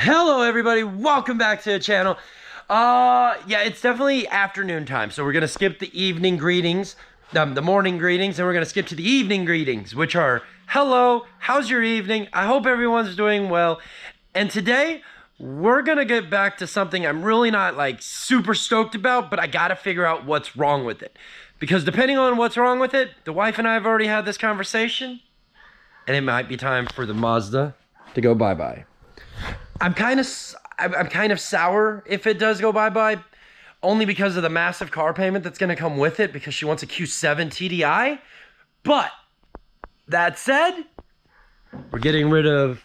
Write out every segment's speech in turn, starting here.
Hello everybody, welcome back to the channel. Yeah, it's definitely afternoon time, so we're gonna skip the evening greetings, the morning greetings, and we're gonna skip to the evening greetings, which are, hello, how's your evening? I hope everyone's doing well. And today, we're gonna get back to something I'm really not like super stoked about, but I gotta figure out what's wrong with it. Because depending on what's wrong with it, the wife and I have already had this conversation, and it might be time for the Mazda to go bye-bye. I'm kind of sour if it does go bye-bye, only because of the massive car payment that's going to come with it, because she wants a Q7 TDI. But that said, we're getting rid of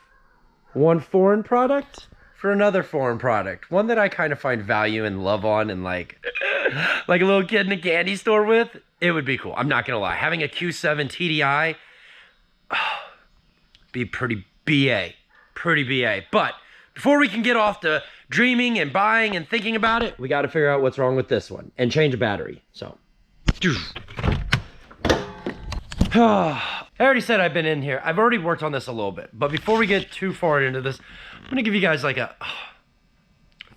one foreign product for another foreign product, one that I kind of find value and love on, and like a little kid in a candy store with. It would be cool. I'm not gonna lie, having a Q7 TDI be pretty BA. But before we can get off to dreaming and buying and thinking about it, we got to figure out what's wrong with this one and change a battery. So, I already said I've been in here. I've already worked on this a little bit, but before we get too far into this, I'm gonna give you guys like a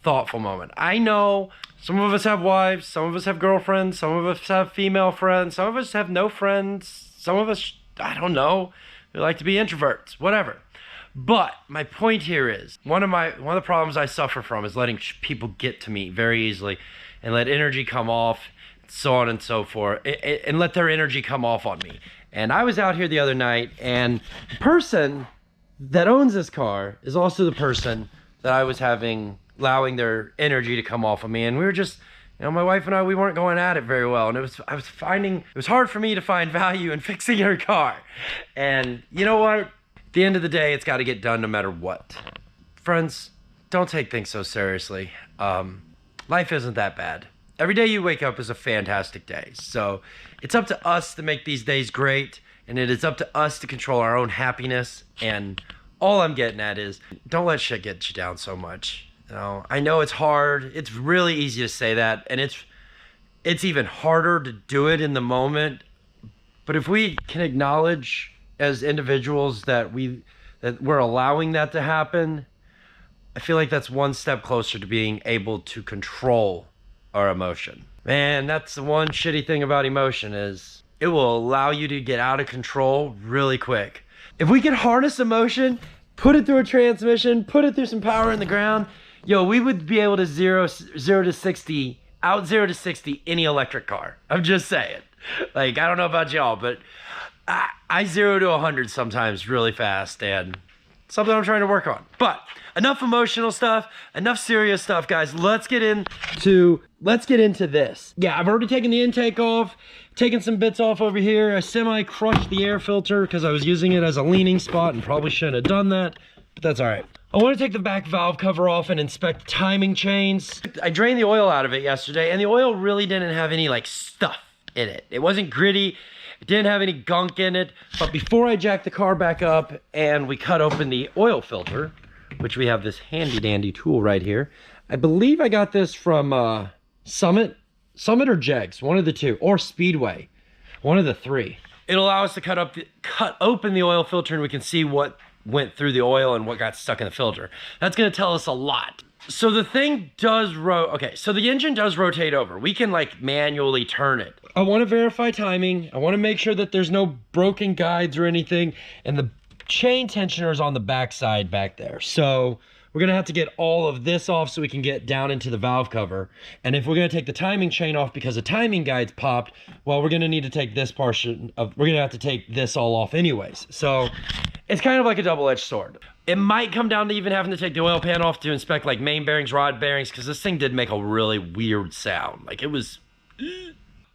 thoughtful moment. I know some of us have wives, some of us have girlfriends, some of us have female friends, some of us have no friends, some of us, I don't know, we like to be introverts, whatever. But my point here is, one of the problems I suffer from is letting people get to me very easily and let energy come off, so on and so forth, and let their energy come off on me. And I was out here the other night, and the person that owns this car is also the person that I was allowing their energy to come off of me. And we were just, you know, my wife and I, we weren't going at it very well. And it was hard for me to find value in fixing her car. And you know what? At the end of the day, it's got to get done no matter what. Friends, don't take things so seriously. Life isn't that bad. Every day you wake up is a fantastic day. So it's up to us to make these days great, and it is up to us to control our own happiness. And all I'm getting at is, don't let shit get you down so much. You know, I know it's hard. It's really easy to say that, and it's even harder to do it in the moment. But if we can acknowledge as individuals that we're allowing that to happen, I feel like that's one step closer to being able to control our emotion. Man, that's the one shitty thing about emotion, is it will allow you to get out of control really quick. If we could harness emotion, put it through a transmission, put it through some power in the ground, yo, we would be able to out 0 to 60 any electric car. I'm just saying. Like, I don't know about y'all, but I 0 to 100 sometimes really fast, and something I'm trying to work on. But enough emotional stuff, enough serious stuff, guys. Let's get into this. Yeah, I've already taken the intake off, taken some bits off over here. I semi-crushed the air filter because I was using it as a leaning spot and probably shouldn't have done that, but that's all right. I want to take the back valve cover off and inspect the timing chains. I drained the oil out of it yesterday, and the oil really didn't have any like stuff in it. It wasn't gritty. It didn't have any gunk in it. But before I jack the car back up and we cut open the oil filter, which we have this handy dandy tool right here. I believe I got this from Summit or Jegs, one of the two, or Speedway, one of the three. It'll allow us to cut open the oil filter, and we can see what went through the oil and what got stuck in the filter. That's gonna tell us a lot. So the thing does so the engine does rotate over. We can like manually turn it. I want to verify timing. I want to make sure that there's no broken guides or anything, and the chain tensioner is on the back side back there. So we're gonna have to get all of this off so we can get down into the valve cover. And if we're gonna take the timing chain off because the timing guides popped, well, we're gonna need to take this portion of, we're gonna have to take this all off anyways. So it's kind of like a double-edged sword. It might come down to even having to take the oil pan off to inspect like main bearings, rod bearings, because this thing did make a really weird sound. Like it was,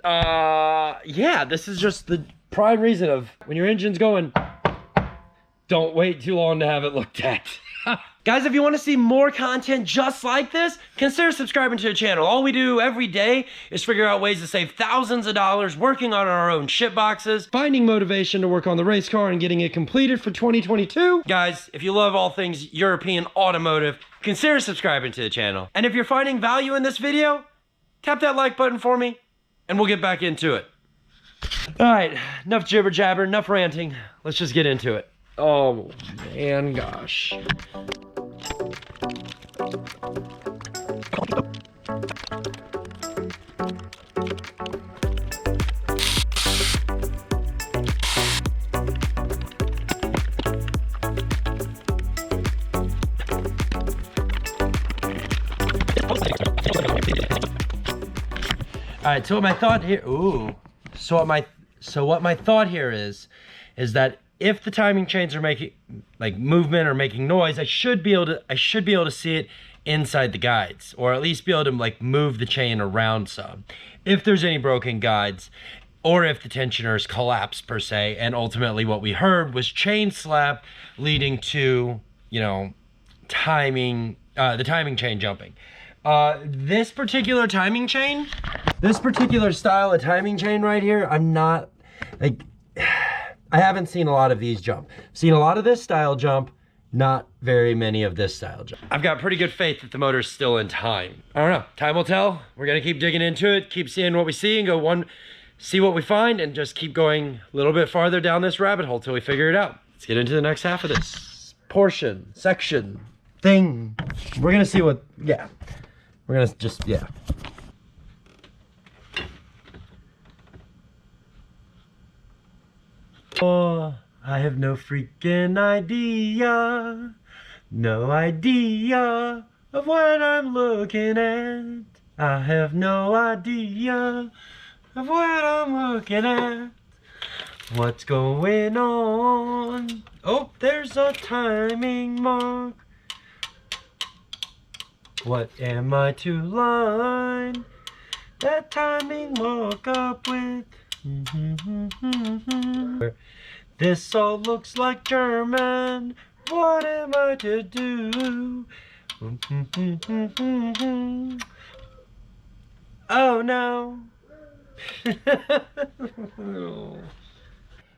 yeah, this is just the prime reason of when your engine's going, don't wait too long to have it looked at. Guys, if you want to see more content just like this, consider subscribing to the channel. All we do every day is figure out ways to save thousands of dollars working on our own shit boxes, finding motivation to work on the race car and getting it completed for 2022. Guys, if you love all things European automotive, consider subscribing to the channel. And if you're finding value in this video, tap that like button for me and we'll get back into it. All right, enough jibber jabber, enough ranting. Let's just get into it. Oh man, gosh. right, so what my thought here, so what my thought here is that if the timing chains are making like movement or making noise, I should be able to see it inside the guides, or at least be able to like move the chain around some. If there's any broken guides, or if the tensioners collapse per se, and ultimately what we heard was chain slap leading to, you know, timing, the timing chain jumping. This particular timing chain, this particular style of timing chain right here, I'm not, like, I haven't seen a lot of these jump. I've seen a lot of this style jump, not very many of this style jump. I've got pretty good faith that the motor's still in time. I don't know, time will tell. We're gonna keep digging into it, keep seeing what we see, and go see what we find, and just keep going a little bit farther down this rabbit hole till we figure it out. Let's get into the next half of this portion, section, thing. We're gonna see what, yeah. We're gonna just, yeah. Oh, I have no freaking idea. No idea of what I'm looking at. I have no idea of what I'm looking at. What's going on? Oh, there's a timing mark. What am I to line that timing mark up with? This all looks like German. What am I to do? Oh no.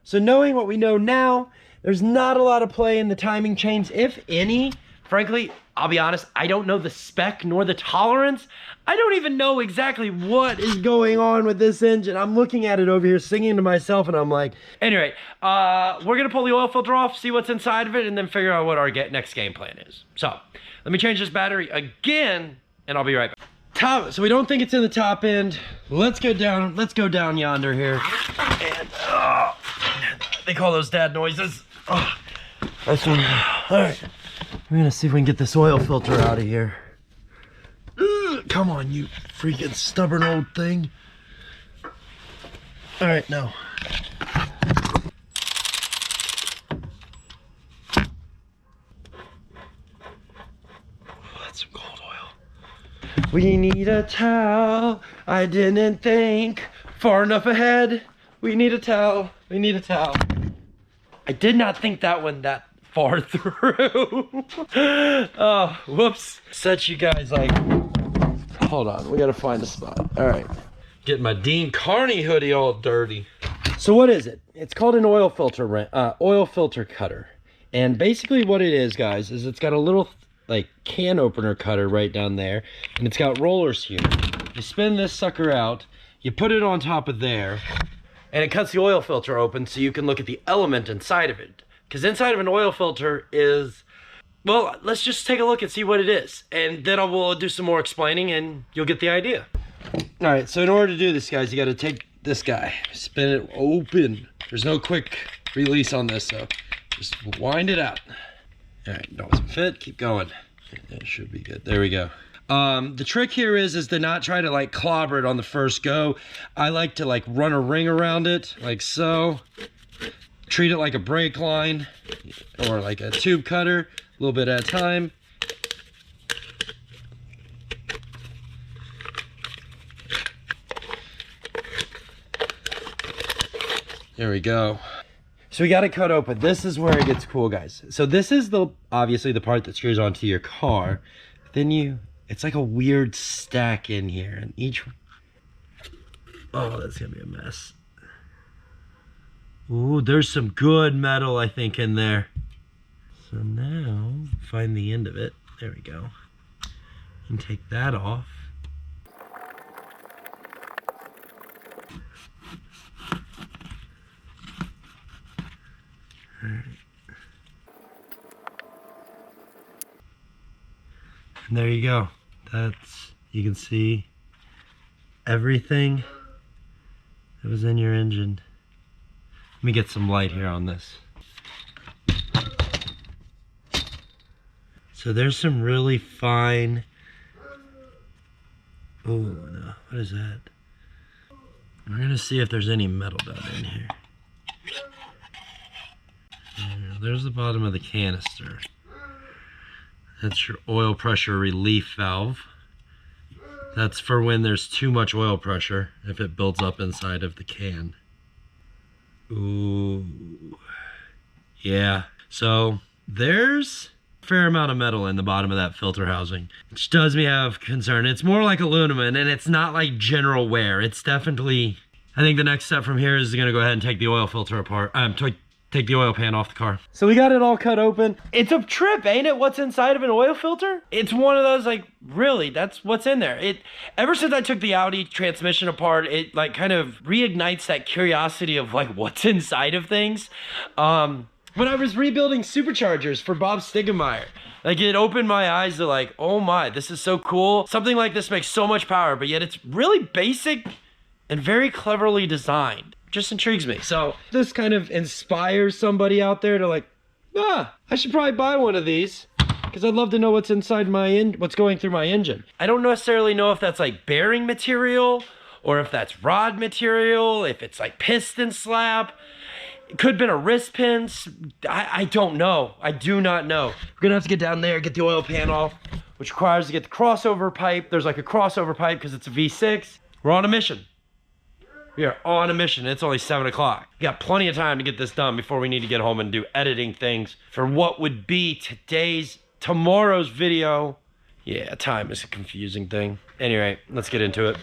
So knowing what we know now, there's not a lot of play in the timing chains, if any. Frankly, I'll be honest, I don't know the spec nor the tolerance. I don't even know exactly what is going on with this engine. I'm looking at it over here, singing to myself, and I'm like, anyway, we're gonna pull the oil filter off, see what's inside of it, and then figure out what our next game plan is. So, let me change this battery again, and I'll be right back. So we don't think it's in the top end. Let's go down yonder here. And, they call those dad noises. That's one. All right. We're gonna see if we can get this oil filter out of here. Come on, you freaking stubborn old thing. All right, now. That's some cold oil. We need a towel. I didn't think far enough ahead. We need a towel. We need a towel. I did not think that one that far through. Oh, whoops. Set you guys like, hold on, we gotta find a spot. All right, getting my Dean Carney hoodie all dirty. So what is it? It's called an oil filter cutter. And basically what it is, guys, is it's got a little like can opener cutter right down there, and it's got rollers here. You spin this sucker out, you put it on top of there, and it cuts the oil filter open so you can look at the element inside of it. Because inside of an oil filter is, well, let's just take a look and see what it is. And then we'll do some more explaining and you'll get the idea. All right, so in order to do this, guys, you gotta take this guy, spin it open. There's no quick release on this, so just wind it out. All right, doesn't fit, keep going. That should be good, there we go. The trick here is to not try to like clobber it on the first go. I like to like run a ring around it, like so. Treat it like a brake line or like a tube cutter, a little bit at a time. There we go. So we got it cut open. This is where it gets cool, guys. So this is obviously the part that screws onto your car. Then it's like a weird stack in here, and oh, that's gonna be a mess. Ooh, there's some good metal, I think, in there. So now, find the end of it. There we go. And take that off. All right. And there you go. You can see everything that was in your engine. Let me get some light here on this. So there's some really fine, oh no, what is that? We're gonna see if there's any metal down in here. There's the bottom of the canister. That's your oil pressure relief valve. That's for when there's too much oil pressure, if it builds up inside of the can. Ooh. Yeah. So there's a fair amount of metal in the bottom of that filter housing, which does me have concern. It's more like aluminum, and it's not like general wear. It's definitely, I think the next step from here is gonna go ahead and take the oil filter apart. Take the oil pan off the car. So we got it all cut open. It's a trip, ain't it? What's inside of an oil filter? It's one of those, like, really, that's what's in there. Ever since I took the Audi transmission apart, it like kind of reignites that curiosity of like what's inside of things. When I was rebuilding superchargers for Bob Stiegemeyer, like it opened my eyes to like, oh my, this is so cool. Something like this makes so much power, but yet it's really basic and very cleverly designed. Just intrigues me. So this kind of inspires somebody out there to like, I should probably buy one of these because I'd love to know what's inside what's going through my engine. I don't necessarily know if that's like bearing material or if that's rod material, if it's like piston slab. It could have been a wrist pin. I don't know. I do not know. We're gonna have to get down there, get the oil pan off, which requires to get the crossover pipe. There's like a crossover pipe because it's a V6. We're on a mission. We are on a mission. It's only 7 o'clock. We got plenty of time to get this done before we need to get home and do editing things for what would be tomorrow's video. Yeah, time is a confusing thing. Anyway, let's get into it.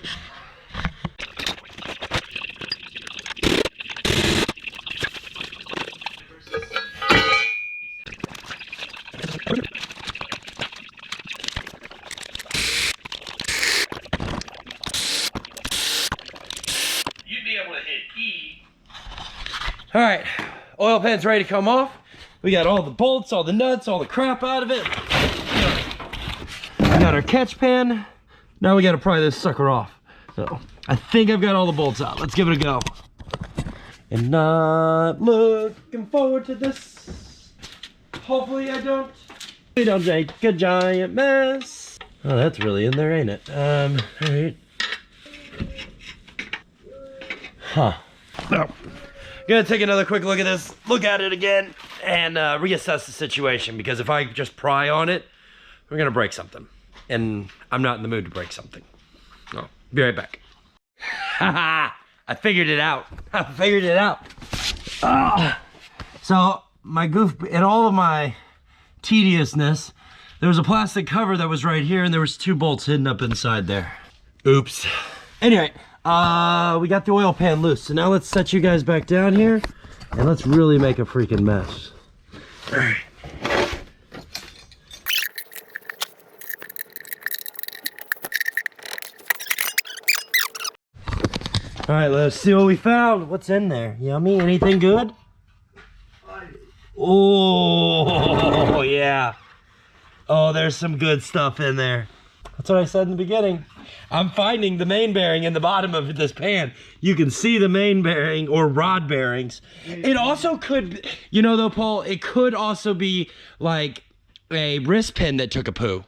All right, oil pan's ready to come off. We got all the bolts, all the nuts, all the crap out of it. We got our catch pan. Now we gotta pry this sucker off. So I think I've got all the bolts out. Let's give it a go. And not looking forward to this. Hopefully I don't. We don't make a giant mess. Oh, that's really in there, ain't it? All right. Huh. Oh. Gonna take another quick look at this, look at it again, and reassess the situation, because if I just pry on it, we're gonna break something. And I'm not in the mood to break something. No, be right back. Haha, I figured it out. I figured it out. So my goof, in all of my tediousness, there was a plastic cover that was right here, and there was 2 bolts hidden up inside there. Oops. Anyway. We got the oil pan loose. So now let's set you guys back down here and let's really make a freaking mess. All right. All right, let's see what we found. What's in there? Yummy? Anything good? Oh, yeah. Oh, there's some good stuff in there. That's what I said in the beginning. I'm finding the main bearing in the bottom of this pan. You can see the main bearing or rod bearings. It also could, you know though, Paul, it could also be like a wrist pin that took a poo.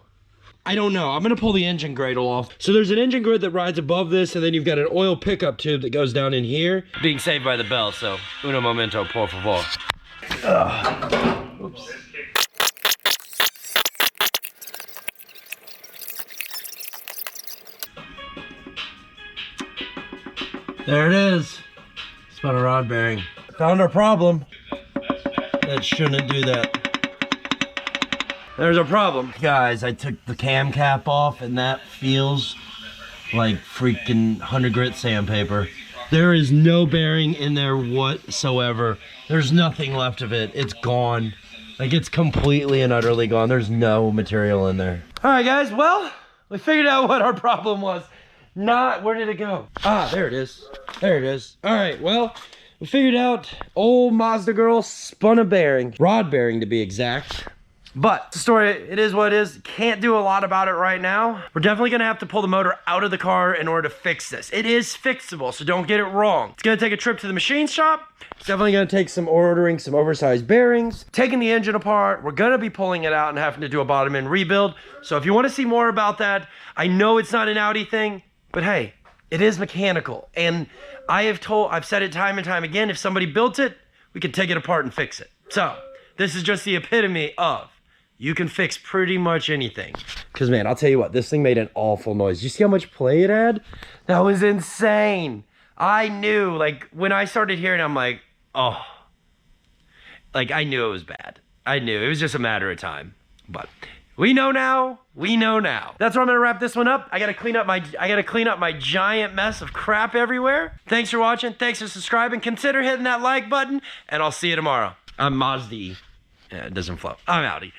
I don't know. I'm gonna pull the engine gradle off. So there's an engine grid that rides above this, and then you've got an oil pickup tube that goes down in here. Being saved by the bell, so uno momento, por favor. Oops. There it is. Spun a rod bearing. Found our problem. That shouldn't do that. There's a problem. Guys, I took the cam cap off and that feels like freaking 100 grit sandpaper. There is no bearing in there whatsoever. There's nothing left of it. It's gone. Like, it's completely and utterly gone. There's no material in there. All right, guys, well, we figured out what our problem was. Where did it go? Ah, there it is. There it is. All right, well, we figured out old Mazda girl spun a bearing. Rod bearing to be exact. But the story, it is what it is. Can't do a lot about it right now. We're definitely gonna have to pull the motor out of the car in order to fix this. It is fixable, so don't get it wrong. It's gonna take a trip to the machine shop. It's definitely gonna take ordering some oversized bearings, taking the engine apart. We're gonna be pulling it out and having to do a bottom end rebuild. So if you wanna see more about that, I know it's not an Audi thing, but hey, It is mechanical. And I've said it time and time again, if somebody built it, we could take it apart and fix it. So this is just the epitome of you can fix pretty much anything. Cause man, I'll tell you what, this thing made an awful noise. You see how much play it had? That was insane. I knew, like, when I started hearing it, I'm like, oh, like I knew it was bad. I knew it was just a matter of time, but we know now. We know now. That's where I'm gonna wrap this one up. I gotta clean up my giant mess of crap everywhere. Thanks for watching. Thanks for subscribing. Consider hitting that like button, and I'll see you tomorrow. I'm Mazda. Yeah, it doesn't flow. I'm Audi.